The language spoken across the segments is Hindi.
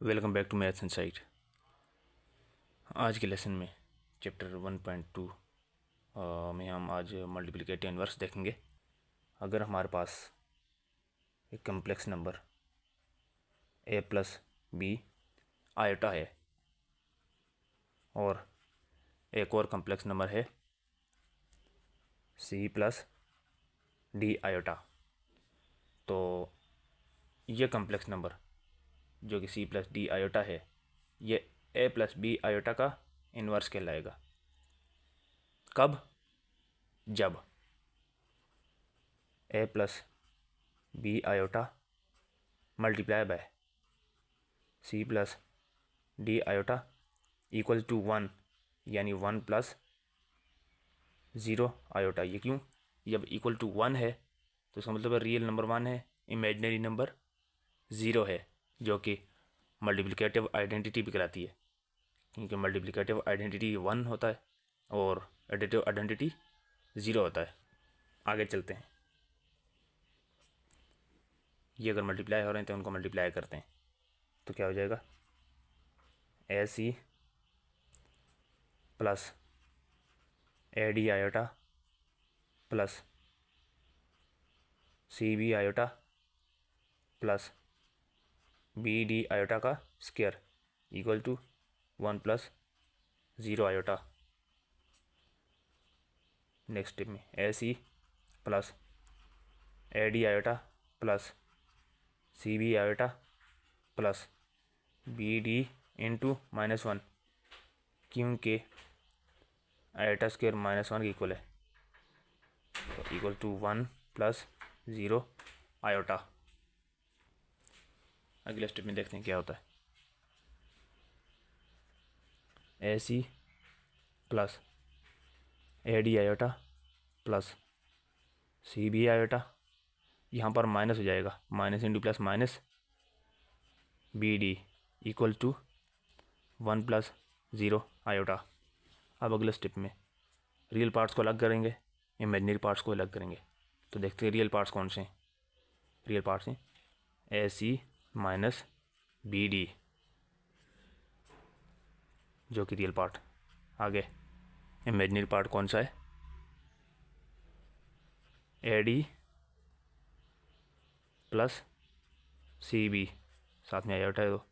Welcome back to maths insight. आज के लेसन में चैप्टर 1.2 में हम आज मल्टीप्लिकेटिव इन्वर्स देखेंगे। अगर हमारे पास एक complex number a plus B iota है और एक और कम्प्लेक्स नंबर है c प्लस डी आयोटा, तो ये कम्प्लेक्स नंबर जो कि c प्लस डी आयोटा है ये a प्लस बी आयोटा का इन्वर्स कहलाएगा। कब? जब a plus B iota multiply by c plus d iota equal to 1, यानी 1 प्लस 0 आयोटा। ये क्यों? जब इक्वल टू 1 है तो इसका मतलब रियल नंबर 1 है, इमेजिनरी नंबर 0 है, जो कि मल्टीप्लिकेटिव आइडेंटिटी भी कहलाती है, क्योंकि मल्टीप्लिकेटिव आइडेंटिटी 1 होता है और एडिटिव आइडेंटिटी 0 होता है। आगे चलते हैं। ये अगर मल्टीप्लाई हो रहे हैं तो उनको मल्टीप्लाई करते हैं तो क्या हो जाएगा? A C plus A D iota plus C B iota plus B D iota का square equal to 1 plus 0 iota. Next step में A C plus A D iota plus C B iota plus B D into -1, क्योंकि आयोटा स्क्वायर -1 के इक्वल है, तो इक्वल टू 1 प्लस 0 आयोटा। अगले स्टेप में देखते हैं क्या होता है। A C plus A D iota plus C B iota, यहाँ पर माइनस हो जाएगा, minus into plus minus b d equal to 1 plus 0 iota. अब अगले स्टेप में रियल पार्ट्स को अलग करेंगे, इमेजिनरी पार्ट्स को अलग करेंगे। तो देखते हैं रियल पार्ट्स कौन से हैं। रियल पार्ट्स हैं ए सी माइनस बी डी, जो कि रियल पार्ट। आगे इमेजिनरी पार्ट कौन सा है? A d plus C b, साथ में आयोटा है तो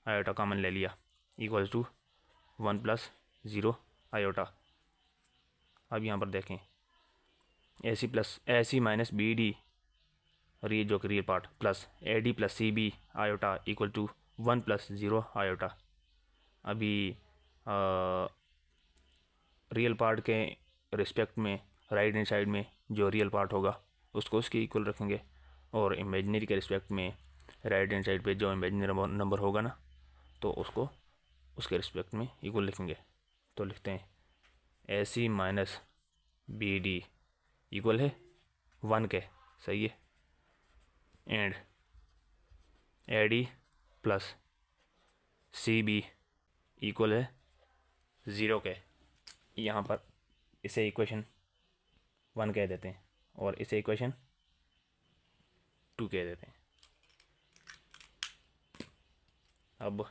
आयोटा कॉमन ले लिया, इक्वल टू 1 प्लस 0 आयोटा। अब यहाँ पर देखें a C minus b d real, जो कि real part, plus A d plus C B iota equal to 1 plus 0 iota. अभी रियल पार्ट के रिस्पेक्ट में राइट हैंड साइड में जो रियल पार्ट होगा उसको उसके इक्वल रखेंगे, और इमेजिनरी के रिस्पेक्ट में राइट हैंड साइड पे जो इमेजिनरी नंबर होगा ना तो उसको उसके रिस्पेक्ट में इक्वल लिखेंगे। तो लिखते हैं ए सी माइनस बी डी इक्वल है 1 के, सही है, and a d plus C b equal है 0 के। यहाँ पर इसे इक्वेशन 1 कह देते हैं और इसे इक्वेशन 2 कह देते हैं। अब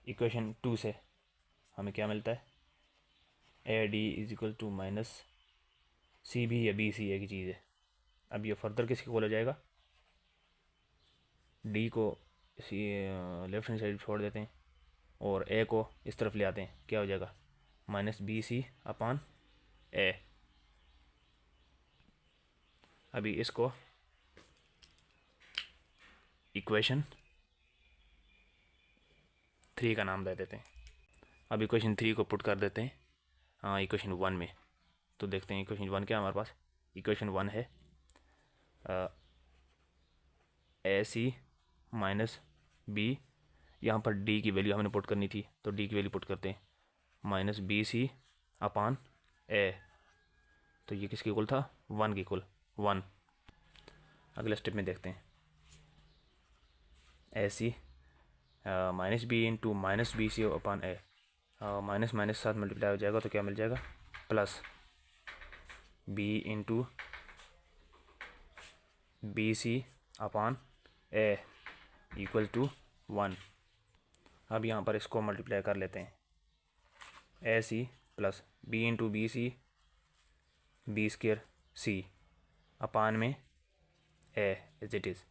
इक्वेशन 2 से हमें क्या मिलता है? A d is equal to minus c b या बी सी एक ही चीज़ है। अब ये फर्दर किसके इक्वल हो जाएगा? डी को इसी लेफ्ट हैंड साइड छोड़ देते हैं और ए को इस तरफ ले आते हैं, क्या हो जाएगा? Minus B C upon A. अभी इसको इक्वेशन 3 का नाम दे देते हैं। अब इक्वेशन 3 को पुट कर देते हैं इक्वेशन 1 में। तो देखते हैं इक्वेशन 1 क्या हमारे पास। इक्वेशन 1 है ए सी माइनस बी, यहाँ पर डी की वैल्यू हमने पुट करनी थी तो डी की वैल्यू पुट करते हैं, माइनस बी सी अपान ए। तो ये किसके इक्वल था? 1 के इक्वल, 1। अगले स्टेप में देखते हैं ए सी minus B into minus B C upon A, minus minus साथ मल्टीप्लाई हो जाएगा तो क्या मिल जाएगा? Plus B into B C upon A equal to 1। अब यहाँ पर इसको मल्टीप्लाई कर लेते हैं, ए C plus B into B C B square C upon में A as it is,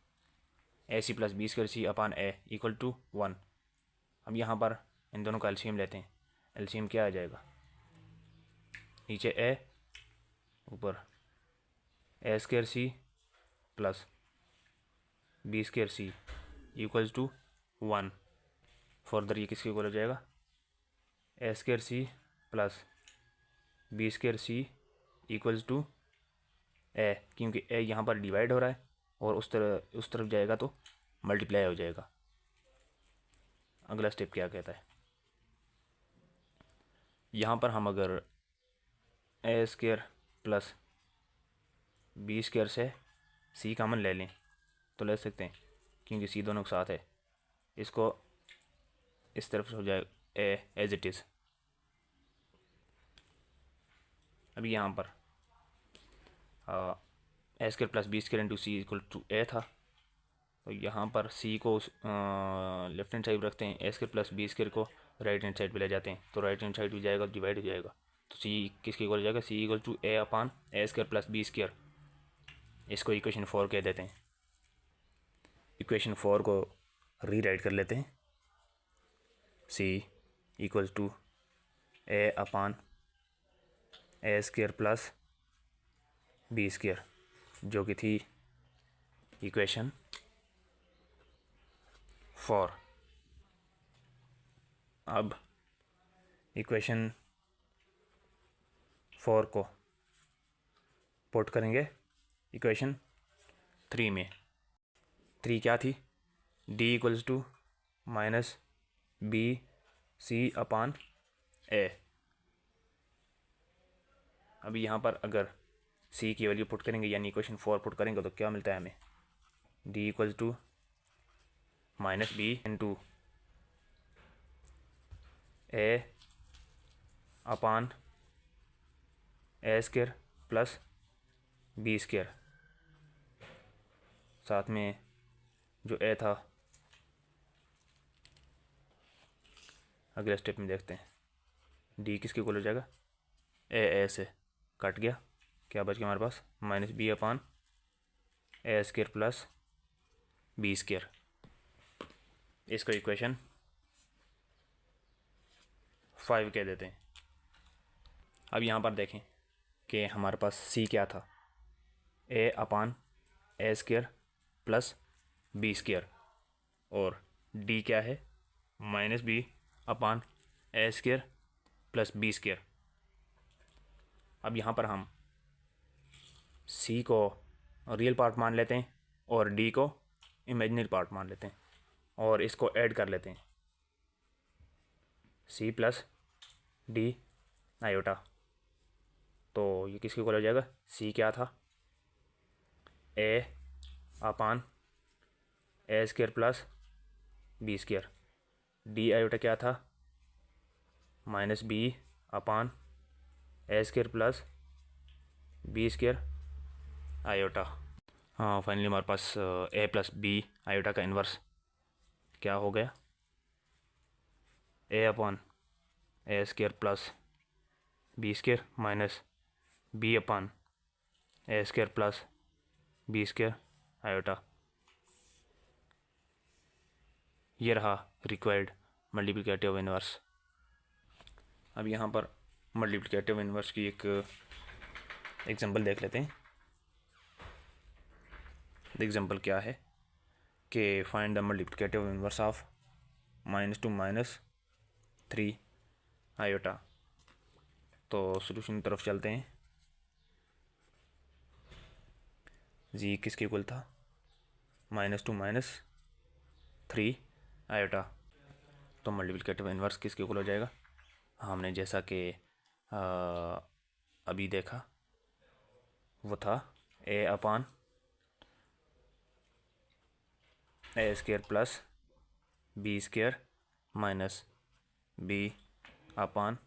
A C plus B square C upon A equal to 1। अब यहाँ पर इन दोनों का एलसीएम लेते हैं, एलसीएम क्या आ जाएगा, नीचे ए ऊपर A square C plus B square C equals to 1। Further ये किसके इक्वल हो जाएगा, A square C plus B square C equals to A, क्योंकि ए यहाँ पर डिवाइड हो रहा है और उस तरफ जाएगा तो मल्टीप्लाई हो जाएगा। अगला स्टेप क्या कहता है, यहाँ पर हम अगर ए स्क्र प्लस बी स्क्र से सी कॉमन ले लें तो ले सकते हैं, क्योंकि सी दोनों के साथ है। इसको इस तरफ से हो जाए ए एज इट इज़। अभी यहाँ पर A square plus B square into C equal to A था, तो यहाँ पर सी को लेफ्ट हैंड साइड रखते हैं, ए स्क्र प्लस बी स्क्र को राइट हैंड साइड पे ले जाते हैं, तो राइट हैंड साइड भी जाएगा डिवाइड हो जाएगा, तो सी किसके इक्वल हो जाएगा, C equal to A upon A square plus B square. इसको इक्वेशन 4 कह देते हैं। इक्वेशन 4 को रीराइट कर लेते हैं, C equals to A upon A square plus B square, जो कि थी इक्वेशन 4। अब इक्वेशन 4 को पुट करेंगे इक्वेशन 3 में। 3 क्या थी, D equals to minus B C upon A. अभी यहाँ पर अगर सी की वैल्यू पुट करेंगे यानी इक्वेशन 4 पुट करेंगे तो क्या मिलता है हमें, d equals to minus B into a upon A square plus B square, साथ में जो ए था अगले स्टेप में देखते हैं, डी किसके इक्वल हो जाएगा, ए से कट गया, क्या बच गया हमारे पास, माइनस बी अपान ए स्क्र प्लस बी स्क्र। इसको इक्वेशन 5 कह देते हैं। अब यहाँ पर देखें कि हमारे पास सी क्या था, A upon A square plus B square, और डी क्या है, माइनस बी अपान ए स्क्र प्लस बी स्क्र। अब यहाँ पर हम सी को रियल पार्ट मान लेते हैं और डी को इमेजिनरी पार्ट मान लेते हैं और इसको ऐड कर लेते हैं, सी प्लस डी आयोटा, तो ये किसके इक्वल हो जाएगा, सी क्या था, A upon A square plus B square, D iota क्या था, माइनस बी अपान ए square plus B square iota. हाँ, फाइनली हमारे पास ए प्लस बी आयोटा का इन्वर्स क्या हो गया, A upon A square plus B square minus B upon A square plus B square iota. ये रहा रिक्वायर्ड मल्टीप्लिकेटिव इन्वर्स। अब यहाँ पर मल्टीप्लिकेटिव इन्वर्स की एक एग्जांपल देख लेते हैं। एग्जांपल क्या है कि find the multiplicative inverse of -2 -3 iota. तो सॉल्यूशन की तरफ चलते हैं। जी किसके इक्वल था, -2 -3 आयोटा, तो मल्टीप्लिकेटिव इन्वर्स किसके इक्वल हो जाएगा, हमने जैसा कि अभी देखा वो था A upon A square plus B square minus B upon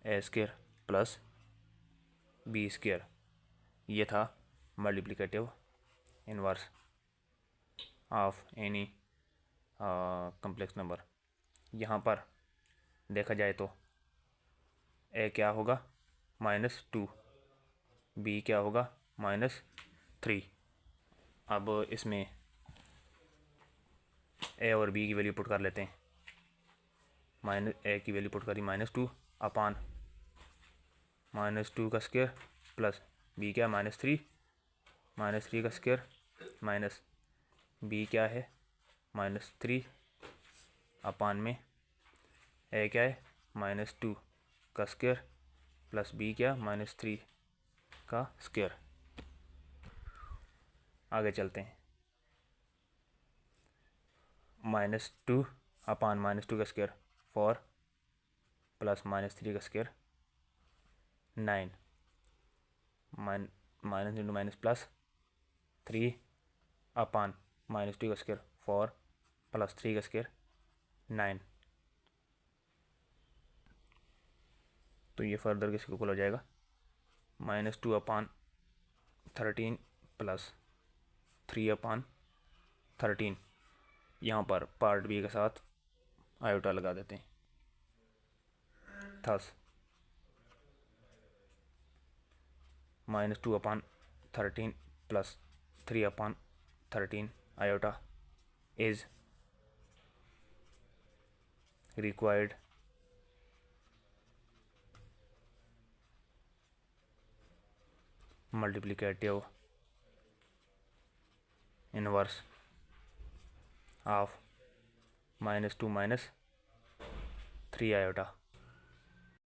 A square plus B square. ये था multiplicative inverse of any complex number. यहाँ पर देखा जाए तो ए क्या होगा -2, बी क्या होगा -3। अब इसमें ए और बी की वैल्यू पुट कर लेते हैं। ए की वैल्यू पुट करी -2 अपान -2 का स्क्वायर प्लस बी क्या -3 का स्क्वायर माइनस बी क्या है -3 अपान में ए क्या है -2 का स्क्वायर प्लस बी क्या -3 का स्क्वायर। आगे चलते हैं। -2 अपान -2 का स्क्वायर 4 प्लस -3 का square 9 minus into minus plus 3 अपान -2 का स्क्वायर 4 प्लस 3 का स्क्वायर 9। तो ये फर्दर किसके इक्वल हो जाएगा -2 अपान 13 प्लस 3 अपान 13। यहाँ पर पार्ट बी के साथ आयोटा लगा देते हैं। Thus -2 upon 13 plus 3 upon 13 iota is required multiplicative inverse of -2 - 3 iota।